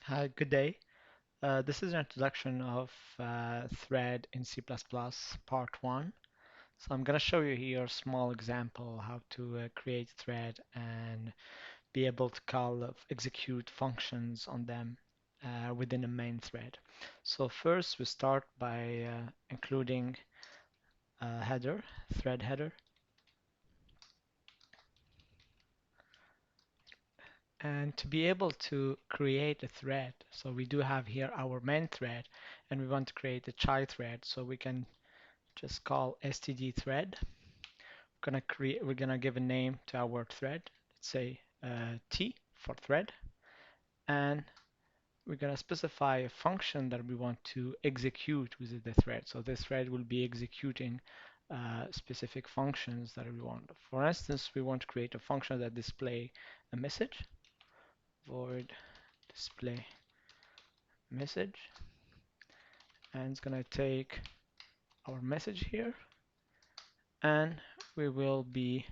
Hi, good day. This is an introduction of thread in C++, part 1. So I'm going to show you here a small example how to create thread and be able to execute functions on them within a main thread. So first we start by including a header, thread header. And to be able to create a thread, so we do have here our main thread, and we want to create a child thread, so we can just call std thread. We're gonna give a name to our thread. Let's say T for thread, and we're gonna specify a function that we want to execute with the thread. So this thread will be executing specific functions that we want. For instance, we want to create a function that display a message, void display message, and it's gonna take our message here, and we will be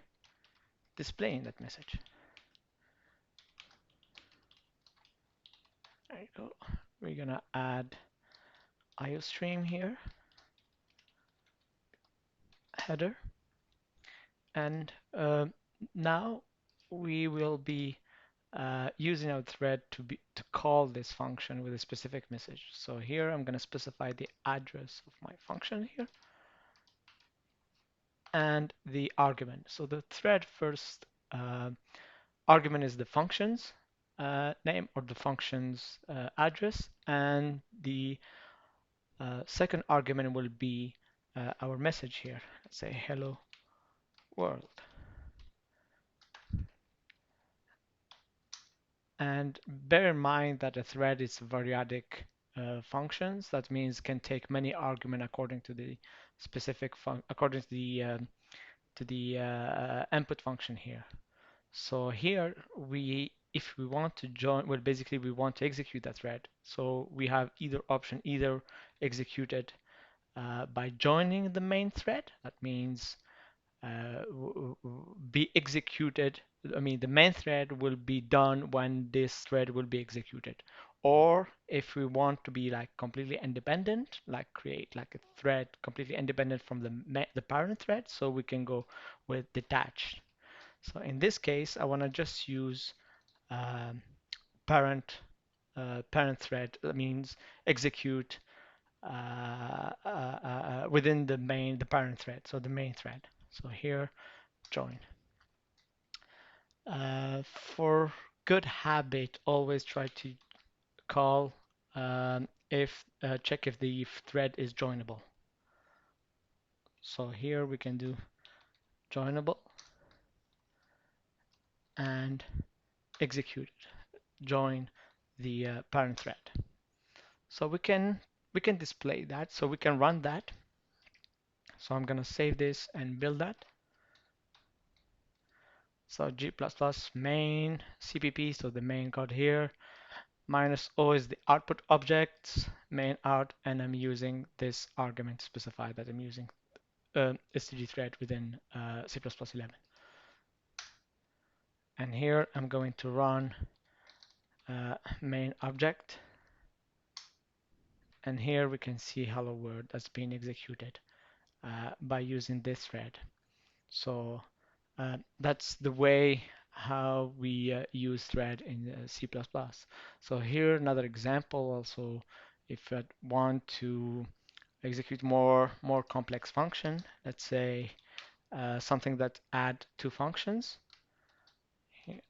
displaying that message. There you go. We're gonna add IOStream here, header, and now we will be using our thread to call this function with a specific message. So here I'm going to specify the address of my function here and the argument. So the thread first argument is the function's name or the function's address, and the second argument will be our message here. Let's say hello world. And bear in mind that a thread is variadic functions. That means can take many arguments according to the according to the input function here. So here if we want to join, well, basically we want to execute that thread. So we have either option, either execute it by joining the main thread. That means be executed. I mean, the main thread will be done when this thread will be executed. Or if we want to be like completely independent, like create like a thread completely independent from the parent thread, so we can go with detached. So in this case, I want to just use um, parent parent thread. That means execute within the parent thread, so the main thread. So here, join. For good habit, always try to call if check if the thread is joinable. So here we can do joinable and execute it. Join the parent thread. So we can display that. So we can run that. So I'm gonna save this and build that. So G++ main CPP, so the main code here, minus O is the output objects, main out, and I'm using this argument to specify that I'm using std thread within C++11. And here I'm going to run main object, and here we can see hello world that's being executed by using this thread. So that's the way how we use thread in C++. So here another example also, if I want to execute more complex function, let's say something that add two functions,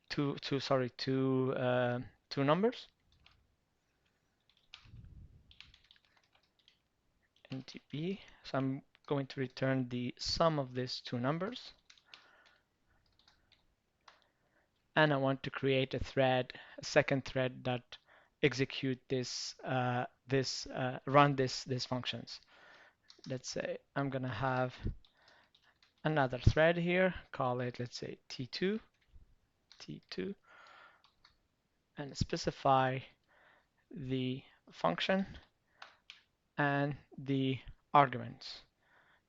two numbers, ntp. So I'm going to return the sum of these two numbers, and I want to create a second thread that execute run this functions. Let's say I'm gonna have another thread here, call it, let's say T2, and specify the function and the arguments.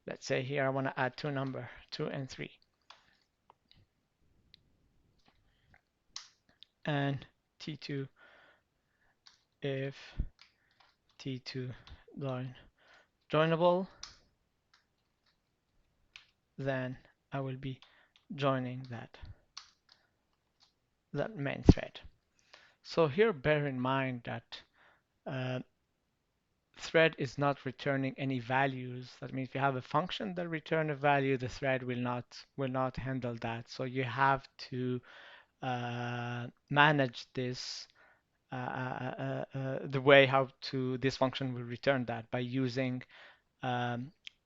Let's say here I want to add two number, 2 and 3, and T2 if t2 joinable, then I will be joining that main thread. So here, bear in mind that uh, thread is not returning any values. That means if you have a function that return a value, the thread will not handle that. So you have to manage this the way how to this function will return that by using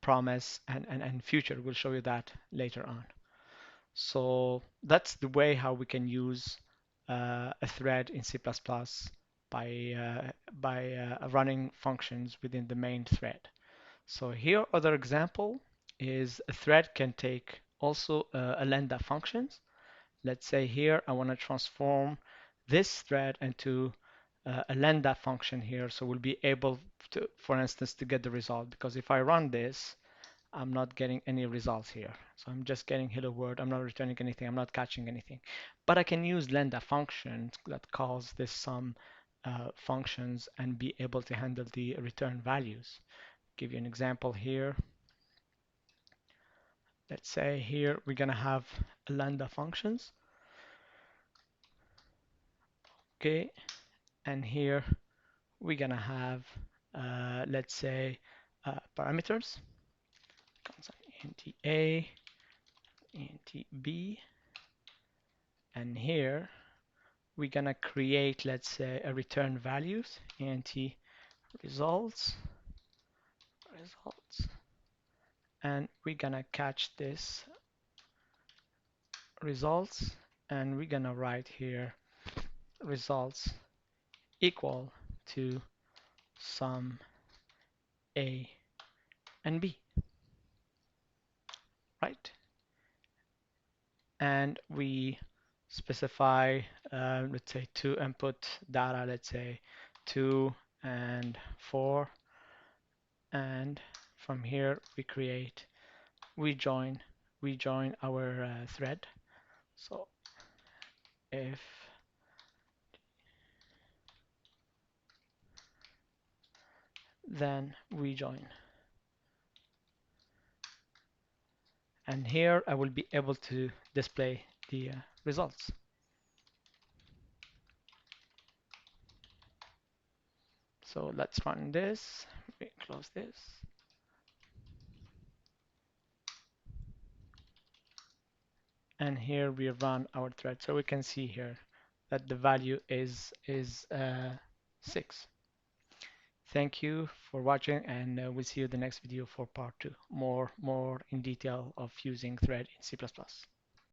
promise and future. We'll show you that later on. So that's the way how we can use a thread in C++ by running functions within the main thread. So here, other example is a thread can take also a lambda functions. Let's say here I want to transform this thread into a lambda function here, so we'll be able to, for instance, to get the result. Because if I run this, I'm not getting any results here. So I'm just getting hello world. I'm not returning anything. I'm not catching anything. But I can use lambda functions that calls this some functions and be able to handle the return values. Give you an example here. Let's say here we're gonna have lambda functions. Okay, and here we're gonna have let's say parameters int a, int b, and here we're gonna create, let's say, a return values int results, and we're gonna catch this results, and we're gonna write here results equal to sum a and b, right? And we specify, let's say, two input data, let's say 2 and 4, and from here we join our thread. So if then we join, and here I will be able to display the results. So let's run this. We close this. And here we run our thread. So we can see here that the value is 6. Thank you for watching, and we'll see you in the next video for part 2. More in detail of using thread in C++.